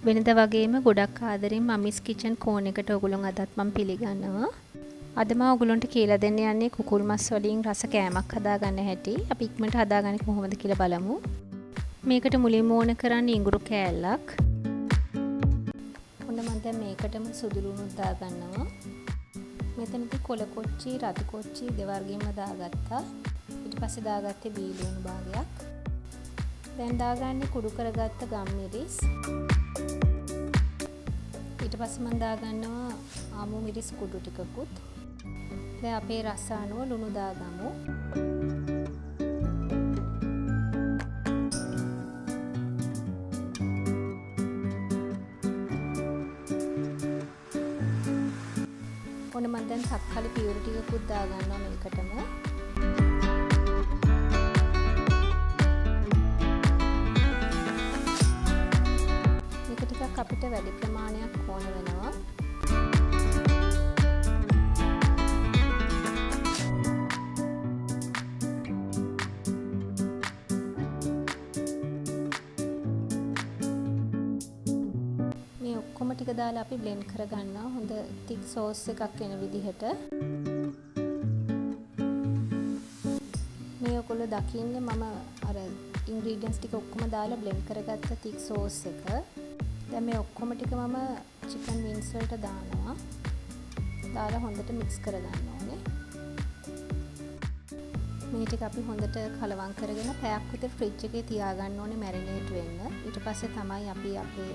වෙනද වගේම ගොඩක් ආදරෙන් මමිස් කිචන් කෝන් එකට ඔයගොල්ලෝ අදත් මම පිළිගන්නවා. අද මම ඔයගොල්ලන්ට කියලා දෙන්න යන්නේ කුකුල්මස් වලින් රස කෑමක් හදාගන්න හැටි. අපි ඉක්මනට හදාගන්නේ කොහොමද කියලා බලමු. මේකට මුලින්ම ඕන කරන්නේ ඉඟුරු කෑල්ලක්. ඔන්න මම දැන් මේකටම සුදු ලුණු දාගන්නවා. මෙතනදී කොළ කොච්චි, රතු කොච්චි දෙවර්ගෙම දාගත්තා. ඊට පස්සේ දාගත්තේ බී ලුණු භාගයක්. දැන් දාගන්නේ කුඩු කරගත්ත ගම්මිරිස්. ඊට පස්සේ මම දාගන්නවා ආමු මිරිස් කුඩු ටිකකුත්. දැන් අපේ රස අනුව ලුණු දාගමු. ඔන්න මම දැන් තක්කාලි පියුරු ටිකකුත් දාගන්නවා මේකටම. අපිට වැඩි ප්‍රමාණයක් ඕන වෙනවා. මේ ඔක්කොම ටික දාලා අපි බ්ලෙන්ඩ් කරගන්නවා හොඳ thick sauce එකක් එන විදිහට. මේ ඔයගොල්ලෝ දකින්නේ මම අර ingredients ටික ඔක්කොම දාලා බ්ලෙන්ඩ් කරගත්ත thick sauce එක. දැන් මේ ඔක්කොම ටික මම chicken wings වලට දානවා. දාලා හොඳට mix කරගන්න ඕනේ. මේ ටික අපි හොඳට කලවම් කරගෙන පැයක් විතර ෆ්‍රිජ් එකේ තියාගන්න ඕනේ මැරිනේට් වෙන්න. ඊට පස්සේ තමයි අපි අපේ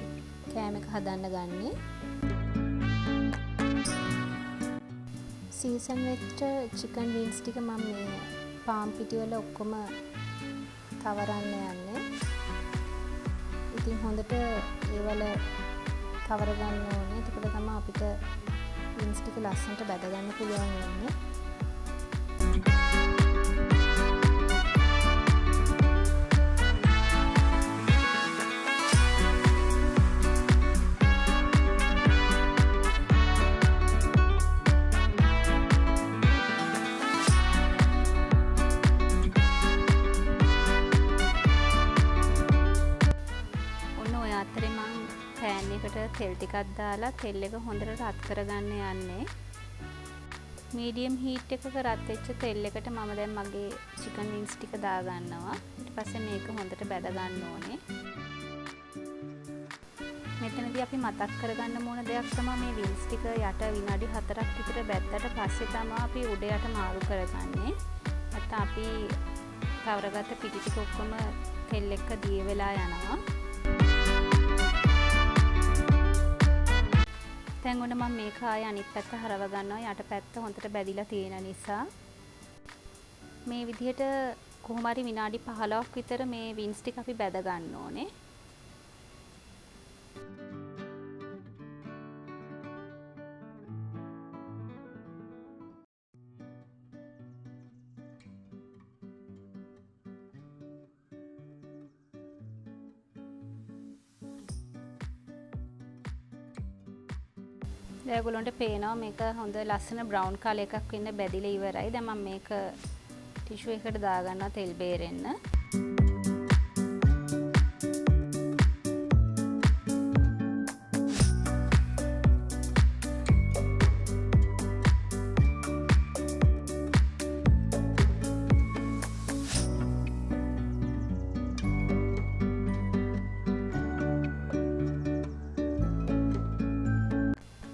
කෑම එක හදන්න ගන්නෙ. සීසන් වෙච්ච chicken wings ටික මම මේ පාන් පිටි වල ඔක්කොම තවරන්න යන්නේ. ඉතින් හොඳට ඒවල තවර ගන්න ඕනේ. එතකොට තමයි අපිට වින්ස් ටික ලස්සනට බැද ගන්න පුළුවන් වෙන්නේ. පෑන් එකට තෙල් ටිකක් දාලා තෙල් එක හොඳට රත් කරගන්න යන්නේ. මීඩියම් හීට් එකක රත් වෙච්ච තෙල් එකට මම දැන් මගේ chicken wings ටික දාගන්නවා. ඊට පස්සේ මේක හොඳට බැද ගන්න ඕනේ. මෙතනදී අපි මතක් කරගන්න ඕන දෙයක් තමයි මේ wings ටික යට විනාඩි 4ක් විතර බැද්දට පස්සේ තමයි අපි උඩ යට මාරු කරගන්නේ. නැත්නම් අපි තවරගත්ත පිටි ටික ඔක්කොම තෙල් එක්ක දිය වෙලා යනවා. දැන් ඔන්න මම මේක ආයේ අනිත් පැත්ත හරව ගන්නවා. යට පැත්ත හොඳට බැදිලා තියෙන නිසා. මේ විදිහට කොහොම හරි විනාඩි 15ක් විතර මේ වින්ස් ටික අපි බැද ගන්න ඕනේ. දැන් ඔයගොල්ලන්ට පේනවා මේක හොඳ ලස්සන බ්‍රවුන් කලර් එකක් වෙන්න බැදිලා ඉවරයි. දැන් මම මේක ටිෂු එකකට දාගන්නවා තෙල් බේරෙන්න.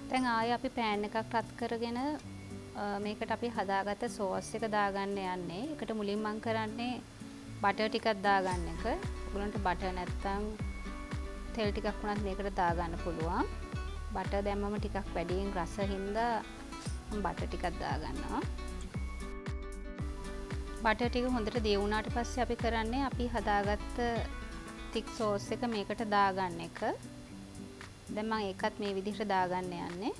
දැන් ආයේ අපි පෑන් එකක් රත් කරගෙන මේකට අපි හදාගත්ත සෝස් එක දාගන්න යන්නේ. ඒකට මුලින් මම කරන්නේ බටර් ටිකක් දාගන්න එක. ඔයගොල්ලන්ට බටර් නැත්තම් තෙල් ටිකක් වුණත් මේකට දාගන්න පුළුවන්. බටර් දැම්මම ටිකක් වැඩියෙන් රස හින්දා මම බටර් ටිකක් දාගන්නවා. බටර් ටික හොඳට දිය වුණාට පස්සේ අපි කරන්නේ අපි හදාගත්ත thick sauce එක මේකට දාගන්න එක. දැන් මම ඒකත් මේ විදිහට දාගන්න යන්නේ.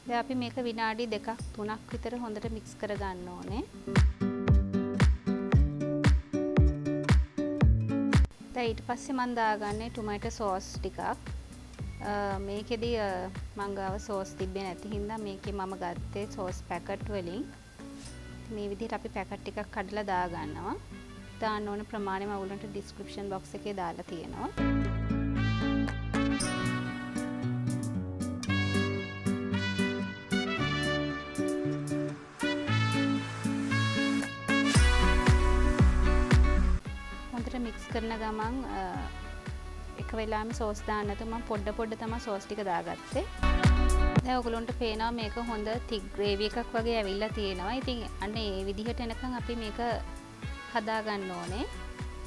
දැන් අපි මේක විනාඩි 2ක් 3ක් විතර හොඳට මික්ස් කරගන්න ඕනේ. දැන් ඊට පස්සේ මම දාගන්නේ ටොමැටෝ සෝස් ටිකක්. මේකෙදි මං ගාව සෝස් තිබ්බේ නැති හින්දා මේකේ මම ගත්තේ සෝස් පැකට් වලින්. මේ විදිහට අපි පැකට් ටිකක් කඩලා දා ගන්නවා. දාන්න ඕන ප්‍රමාණය මම ඔයගලන්ට ඩිස්ක්‍රිප්ෂන් බොක්ස් එකේ දාලා තියෙනවා. හොඳට මික්ස් කරන ගමන් එක වෙලාවෙම සෝස් දාන්න නැතුව මම පොඩ තමයි සෝස් ටික දාගත්තේ. දැන් ඔයගලන්ට පේනවා මේක හොඳ තික් ග්‍රේවි එකක් වගේ ඇවිල්ලා තියෙනවා. ඉතින් අන්න ඒ විදිහට එනකන් අපි මේක හදා ගන්න ඕනේ.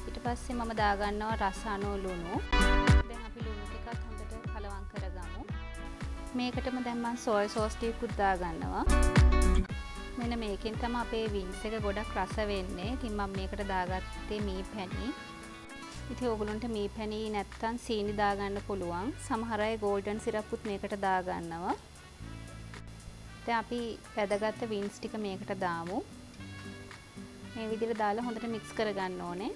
ඊට පස්සේ මම දා ගන්නවා රස අනු ලුණු. දැන් අපි ලුණු ටිකත් හොඳට කලවම් කරගමු. මේකටම දැන් මම සෝය සෝස් ටිකකුත් දා ගන්නවා. මෙන්න මේකෙන් තමයි අපේ වින්ස් එක ගොඩක් රස වෙන්නේ. ඉතින් මම මේකට දාගත්තේ මී පැණි. ඉතින් ඔයගලන්ට මී පැණි නැත්තම් සීනි දා ගන්න පුළුවන්. සමහර අය ගෝල්ඩන් සිරප්පුත් මේකට දා ගන්නවා. දැන් අපි පැදගත්ත වින්ස් ටික මේකට දාමු. මේ විදිහට දාලා හොඳට මික්ස් කරගන්න ඕනේ.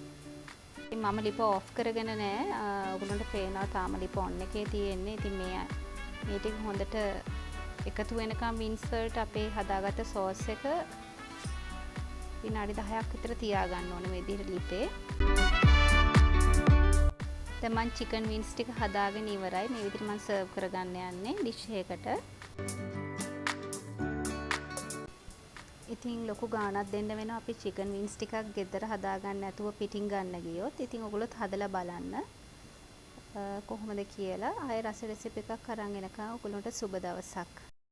ඉතින් මම ලිප ඔෆ් කරගෙන නෑ. ඔයගලන්ට පේනවා තාම ලිප ඔන් එකේ තියෙන්නේ. ඉතින් මේ ටික හොඳට එකතු වෙනකම් වින්ස් වලට අපේ හදාගත්ත සෝස් එක විනාඩි 10ක් විතර තියාගන්න ඕනේ මේ විදිහට ලිපේ. දැන් මම චිකන් වින්ස් ටික හදාගෙන ඉවරයි. මේ විදිහට මම සර්ව් කරගන්න යන්නේ ඩිෂ් එකකට. ඉතින් ලොකු ගාණක් දෙන්න වෙනවා අපි චිකන් වින්ස් ටිකක් ගෙදර හදාගන්න නැතුව පිටින් ගන්න ගියොත්. ඉතින් ඔයගොල්ලොත් හදලා බලන්න කොහොමද කියලා. ආයෙ රස රෙසිපි එකක් අරන් එනකම් ඔයගොල්ලන්ට සුබ දවසක්.